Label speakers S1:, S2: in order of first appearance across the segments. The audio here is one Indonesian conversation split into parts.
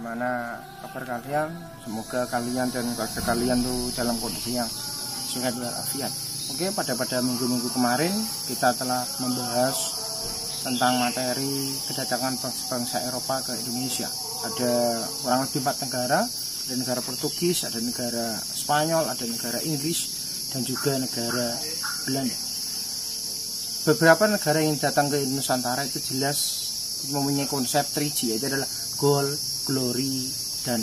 S1: Gimana kabar kalian? Semoga kalian dan keluarga kalian tuh dalam kondisi yang sehat walafiat. Oke, pada minggu-minggu kemarin kita telah membahas tentang materi kedatangan bangsa Eropa ke Indonesia. Ada kurang lebih 4 negara, ada negara Portugis, ada negara Spanyol, ada negara Inggris, dan juga negara Belanda. Beberapa negara yang datang ke Nusantara itu jelas mempunyai konsep 3G, yaitu adalah Gold, Glory, dan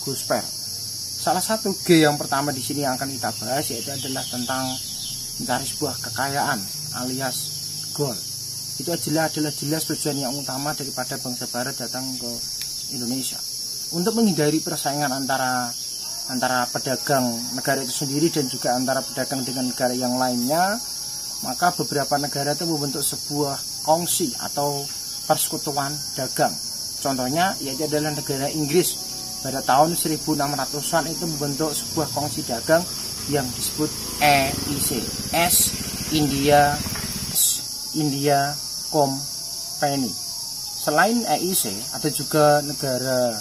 S1: Gospel. Salah satu G yang pertama di sini yang akan kita bahas yaitu adalah tentang mencari sebuah kekayaan alias gold. Itu adalah jelas tujuan yang utama daripada bangsa Barat datang ke Indonesia. Untuk menghindari persaingan antara pedagang negara itu sendiri dan juga antara pedagang dengan negara yang lainnya, maka beberapa negara itu membentuk sebuah kongsi atau persekutuan dagang. Contohnya yaitu adalah negara Inggris pada tahun 1600-an itu membentuk sebuah kongsi dagang yang disebut EIC, India Company. Selain EIC ada juga negara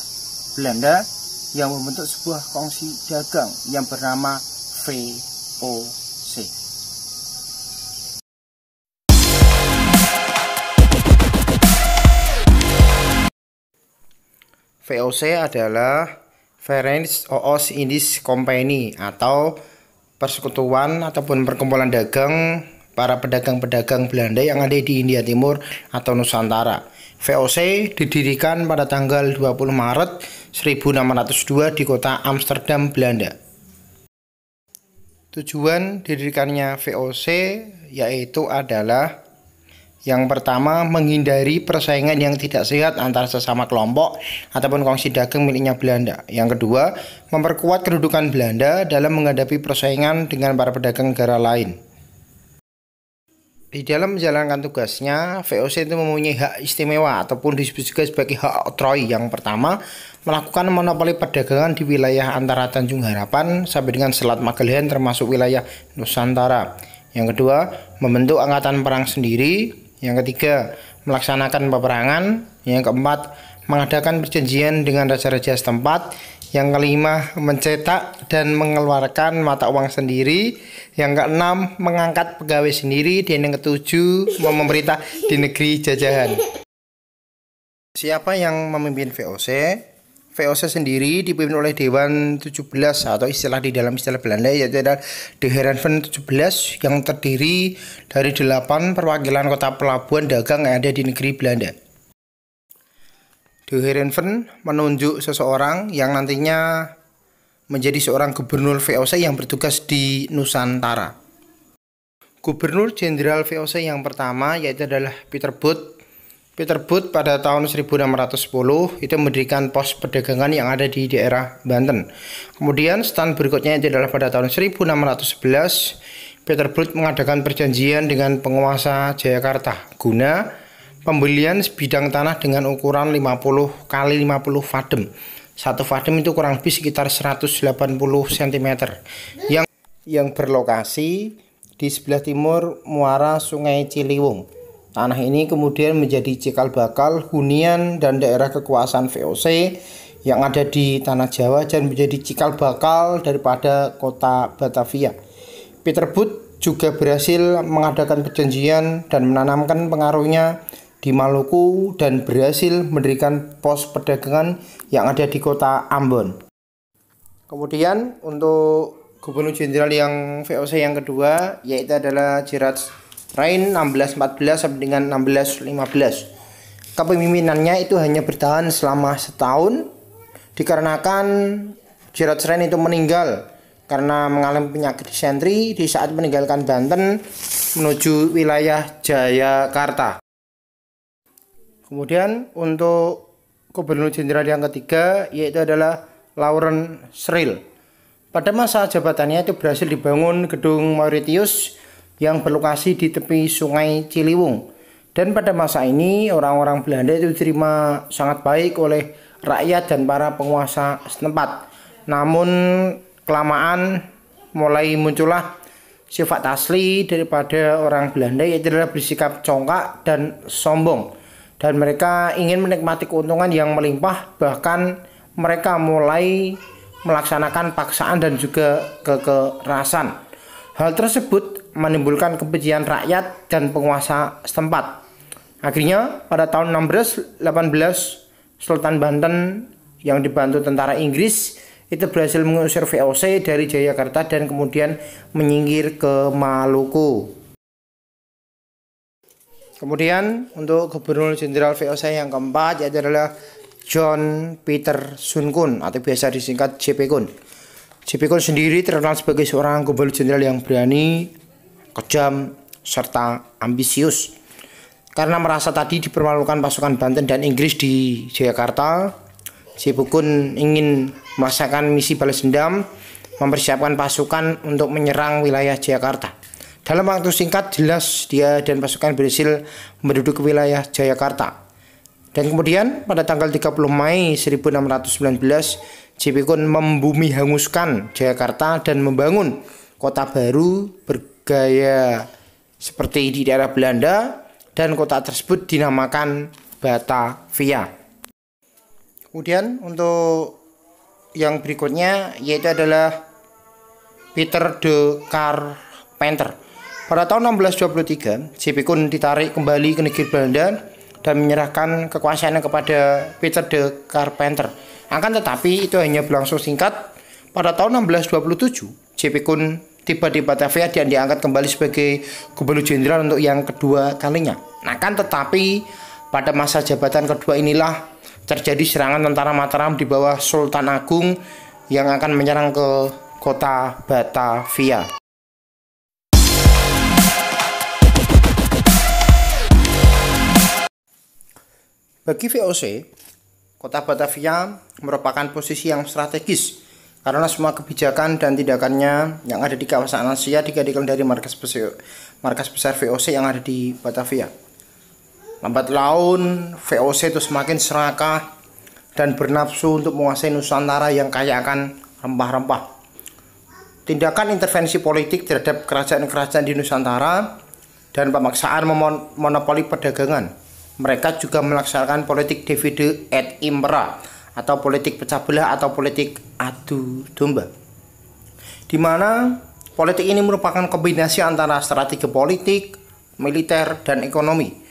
S1: Belanda yang membentuk sebuah kongsi dagang yang bernama VOC. VOC adalah Verenigde Oost-Indische Compagnie atau persekutuan ataupun perkumpulan dagang para pedagang-pedagang Belanda yang ada di India Timur atau Nusantara. VOC didirikan pada tanggal 20 Maret 1602 di kota Amsterdam, Belanda. Tujuan didirikannya VOC yaitu adalah yang pertama, menghindari persaingan yang tidak sehat antara sesama kelompok ataupun kongsi dagang miliknya Belanda. Yang kedua, memperkuat kedudukan Belanda dalam menghadapi persaingan dengan para pedagang negara lain. Di dalam menjalankan tugasnya, VOC itu mempunyai hak istimewa ataupun disebut juga sebagai hak oktroi. Yang pertama, melakukan monopoli perdagangan di wilayah antara Tanjung Harapan sampai dengan Selat Magelang termasuk wilayah Nusantara. Yang kedua, membentuk angkatan perang sendiri. Yang ketiga, melaksanakan peperangan. Yang keempat, mengadakan perjanjian dengan raja-raja setempat. Yang kelima, mencetak dan mengeluarkan mata uang sendiri. Yang keenam, mengangkat pegawai sendiri. Dan yang ketujuh, memerintah di negeri jajahan. Siapa yang memimpin VOC? VOC sendiri dipimpin oleh Dewan 17 atau di dalam istilah Belanda yaitu adalah De Heerenveen 17 yang terdiri dari 8 perwakilan kota pelabuhan dagang yang ada di negeri Belanda. De Heerenveen menunjuk seseorang yang nantinya menjadi seorang gubernur VOC yang bertugas di Nusantara. Gubernur Jenderal VOC yang pertama yaitu adalah Peter Both. Peter Both pada tahun 1610 itu mendirikan pos perdagangan yang ada di daerah Banten. Kemudian stand berikutnya itu adalah pada tahun 1611 Peter Both mengadakan perjanjian dengan penguasa Jayakarta guna pembelian sebidang tanah dengan ukuran 50 kali 50 fadem. Satu fadem itu kurang lebih sekitar 180 cm yang berlokasi di sebelah timur muara Sungai Ciliwung. Tanah ini kemudian menjadi cikal bakal hunian dan daerah kekuasaan VOC yang ada di Tanah Jawa dan menjadi cikal bakal daripada kota Batavia. Peter Both juga berhasil mengadakan perjanjian dan menanamkan pengaruhnya di Maluku dan berhasil mendirikan pos perdagangan yang ada di kota Ambon. Kemudian untuk Gubernur Jenderal yang VOC yang kedua yaitu adalah Gerard Rijn 1614 sampai dengan 1615. Kepemimpinannya itu hanya bertahan selama setahun dikarenakan Gerard Rijn itu meninggal karena mengalami penyakit disentri di saat meninggalkan Banten menuju wilayah Jayakarta. Kemudian untuk Gubernur Jenderal yang ketiga yaitu adalah Laurens Schriel. Pada masa jabatannya itu berhasil dibangun gedung Mauritius yang berlokasi di tepi Sungai Ciliwung. Dan pada masa ini orang-orang Belanda itu diterima sangat baik oleh rakyat dan para penguasa setempat. Namun kelamaan mulai muncullah sifat asli daripada orang Belanda yaitu adalah bersikap congkak dan sombong. Dan mereka ingin menikmati keuntungan yang melimpah bahkan mereka mulai melaksanakan paksaan dan juga kekerasan. Hal tersebut menimbulkan kebencian rakyat dan penguasa setempat. Akhirnya pada tahun 1618 Sultan Banten yang dibantu tentara Inggris itu berhasil mengusir VOC dari Jayakarta dan kemudian menyingkir ke Maluku. Kemudian untuk Gubernur Jenderal VOC yang keempat yaitu adalah John Peter Sun Kun atau biasa disingkat JP Kun. JP Kun sendiri terkenal sebagai seorang Gubernur Jenderal yang berani, kejam, serta ambisius. Karena merasa tadi dipermalukan pasukan Banten dan Inggris di Jayakarta, JP Kun ingin melaksanakan misi balas dendam, mempersiapkan pasukan untuk menyerang wilayah Jayakarta. Dalam waktu singkat jelas dia dan pasukan berhasil menduduki wilayah Jayakarta. Dan kemudian pada tanggal 30 Mei 1619 JP Kun membumi hanguskan Jayakarta dan membangun kota baru bergaya seperti di daerah Belanda dan kota tersebut dinamakan Batavia. Kemudian untuk yang berikutnya yaitu adalah Peter de Carpenter. Pada tahun 1623, JP Kun ditarik kembali ke negeri Belanda dan menyerahkan kekuasaannya kepada Peter de Carpenter. Akan tetapi itu hanya berlangsung singkat. Pada tahun 1627, JP Kun tiba di Batavia dan diangkat kembali sebagai Gubernur Jenderal untuk yang kedua kalinya. Akan tetapi pada masa jabatan kedua inilah terjadi serangan tentara Mataram di bawah Sultan Agung yang akan menyerang ke kota Batavia. Bagi VOC, kota Batavia merupakan posisi yang strategis karena semua kebijakan dan tindakannya yang ada di kawasan Asia digantikan dari markas besar VOC yang ada di Batavia. Lambat laun, VOC itu semakin serakah dan bernafsu untuk menguasai Nusantara yang kaya akan rempah-rempah. Tindakan intervensi politik terhadap kerajaan-kerajaan di Nusantara dan pemaksaan monopoli perdagangan. Mereka juga melaksanakan politik divide et impera atau politik pecah belah atau politik adu domba. Di mana politik ini merupakan kombinasi antara strategi politik, militer, dan ekonomi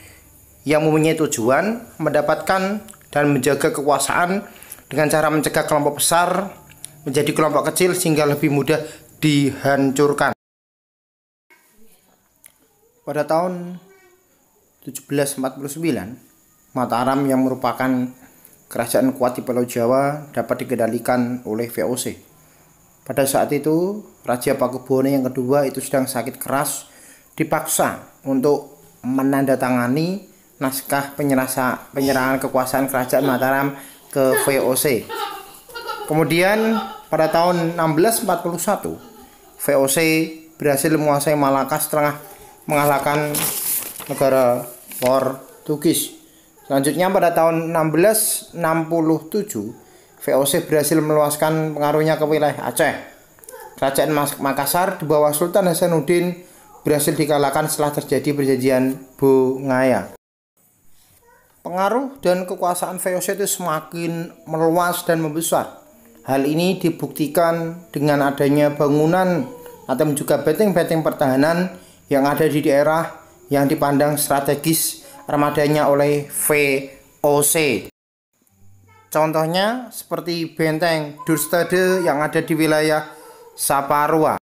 S1: yang mempunyai tujuan mendapatkan dan menjaga kekuasaan dengan cara mencegah kelompok besar menjadi kelompok kecil sehingga lebih mudah dihancurkan. Pada tahun 1749, Mataram yang merupakan kerajaan kuat di Pulau Jawa dapat dikendalikan oleh VOC. Pada saat itu, Raja Pakubuwono yang kedua itu sedang sakit keras, dipaksa untuk menandatangani naskah penyerangan kekuasaan kerajaan Mataram ke VOC. Kemudian pada tahun 1641, VOC berhasil menguasai Malaka setelah mengalahkan negara Portugis. Selanjutnya pada tahun 1667 VOC berhasil meluaskan pengaruhnya ke wilayah Aceh. Kerajaan Makassar di bawah Sultan Hasanuddin berhasil dikalahkan setelah terjadi perjanjian Bongaya. Pengaruh dan kekuasaan VOC itu semakin meluas dan membesar. Hal ini dibuktikan dengan adanya bangunan atau juga benteng-benteng pertahanan yang ada di daerah yang dipandang strategis armadanya oleh VOC. Contohnya seperti benteng Dürstede yang ada di wilayah Saparua.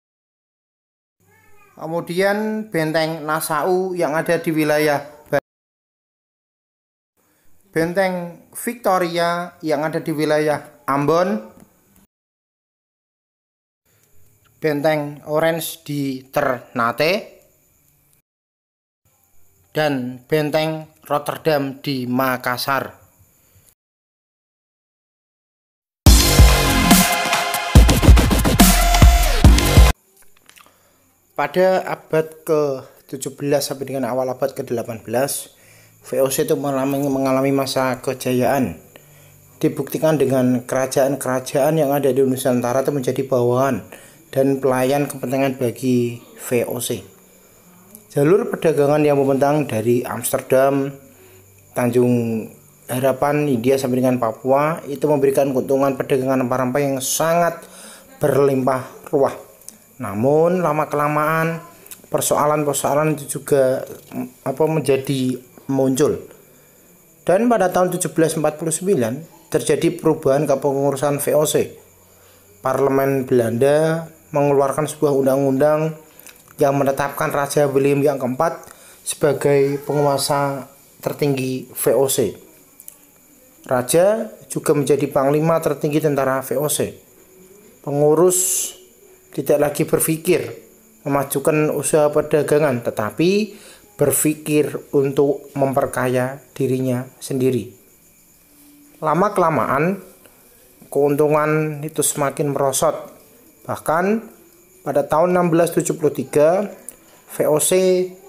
S1: Kemudian benteng Nassau yang ada di wilayah benteng Victoria yang ada di wilayah Ambon. Benteng Orange di Ternate. Dan benteng Rotterdam di Makassar. Pada abad ke-17 sampai dengan awal abad ke-18, VOC itu mengalami masa kejayaan. Dibuktikan dengan kerajaan-kerajaan yang ada di Nusantara itu menjadi bawahan dan pelayan kepentingan bagi VOC. Jalur perdagangan yang membentang dari Amsterdam, Tanjung harapan Hindia sampai dengan Papua itu memberikan keuntungan perdagangan rempah-rempah yang sangat berlimpah ruah. Namun lama-kelamaan persoalan-persoalan itu juga menjadi muncul. Dan pada tahun 1749 terjadi perubahan kepengurusan VOC. Parlemen Belanda mengeluarkan sebuah undang-undang yang menetapkan Raja William yang keempat sebagai penguasa tertinggi VOC. Raja juga menjadi panglima tertinggi tentara VOC. Pengurus tidak lagi berpikir memajukan usaha perdagangan, tetapi berpikir untuk memperkaya dirinya sendiri. Lama-kelamaan keuntungan itu semakin merosot. Bahkan pada tahun 1673 VOC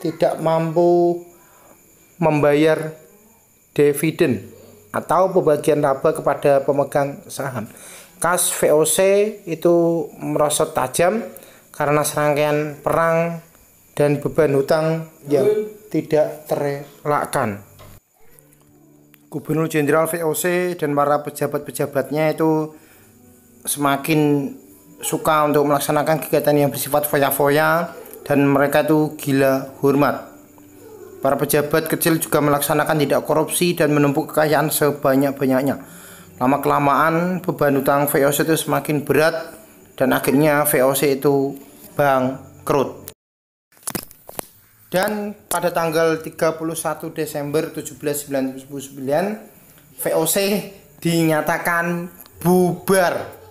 S1: tidak mampu membayar dividen atau pembagian laba kepada pemegang saham. Kas VOC itu merosot tajam karena serangkaian perang dan beban hutang yang tidak terelakkan. Gubernur Jenderal VOC dan para pejabat-pejabatnya itu semakin suka untuk melaksanakan kegiatan yang bersifat foya-foya dan mereka itu gila hormat. Para pejabat kecil juga melaksanakan tindak korupsi dan menumpuk kekayaan sebanyak-banyaknya. Lama-kelamaan beban hutang VOC itu semakin berat dan akhirnya VOC itu bangkrut. Dan pada tanggal 31 Desember 1799 VOC dinyatakan bubar.